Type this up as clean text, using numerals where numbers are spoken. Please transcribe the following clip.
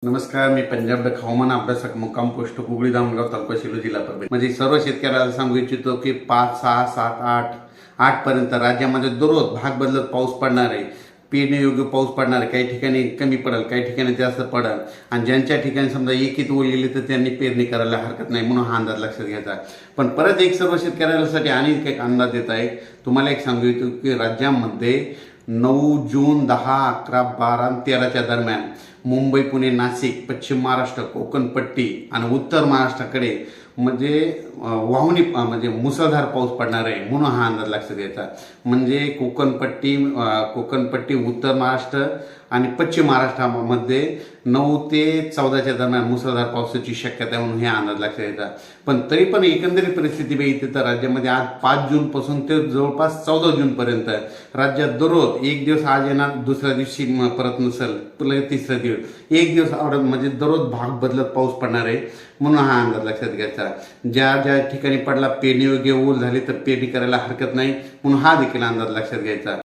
नमस्कार, मी पंजाब डक हवामान अभ्यासक मुक्काम पोस्ट कुगळी धामणगाव तालुका शिरूर जिल्हा परभणी. म्हणजे सर्व शेतकऱ्याला सांगू इच्छितो की 5, 6, 7, 8 पर्यंत राज्यामध्ये दररोज भाग बदलत पाऊस पडणार आहे. पेरण्यायोग्य पाऊस पडणार आहे. काही ठिकाणी कमी पडेल, काही ठिकाणी जास्त पडेल. आणि ज्यांच्या ठिकाणी समजा एकीत ओल गेली तर त्यांनी पेरणी करायला हरकत नाही, म्हणून हा अंदाज लक्षात घ्यायचा. पण परत एक सर्व शेतकऱ्यांसाठी आणि एक अंदाज देत आहे. तुम्हाला एक सांगू इच्छितो की राज्यामध्ये 9 जून, 10, 11, 12 आणि 13च्या दरम्यान मुंबई, पुणे, नाशिक, पश्चिम महाराष्ट्र, कोकणपट्टी आणि उत्तर महाराष्ट्राकडे म्हणजे वाहुनी म्हणजे मुसळधार पाऊस पडणार आहे, म्हणून हा अंदाज लक्षात घ्यायचा. म्हणजे कोकणपट्टी, उत्तर महाराष्ट्र आणि पश्चिम महाराष्ट्रामध्ये 9 ते 14च्या दरम्यान मुसळधार पावसाची शक्यता आहे, म्हणून हे अंदाज लक्षात घ्यायचा. पण तरी पण एकंदरीत परिस्थिती बघितली तर राज्यामध्ये आज 5 जूनपासून ते जवळपास 14 जूनपर्यंत राज्यात दररोज एक दिवस आज येणार, दुसऱ्या दिवशी परत नसेल, पुढे तिसऱ्या दिवस एक दिवस आवडत म्हणजे दररोज भाग बदलत पाऊस पडणार आहे, म्हणून हा अंदाज लक्षात घ्यायचा. ज्या ज्या ठिकाणी पडला पेरणी योग्य ओल झाली तर पेरणी करायला हरकत नाही, म्हणून हा देखील अंदाज लक्षात घ्यायचा.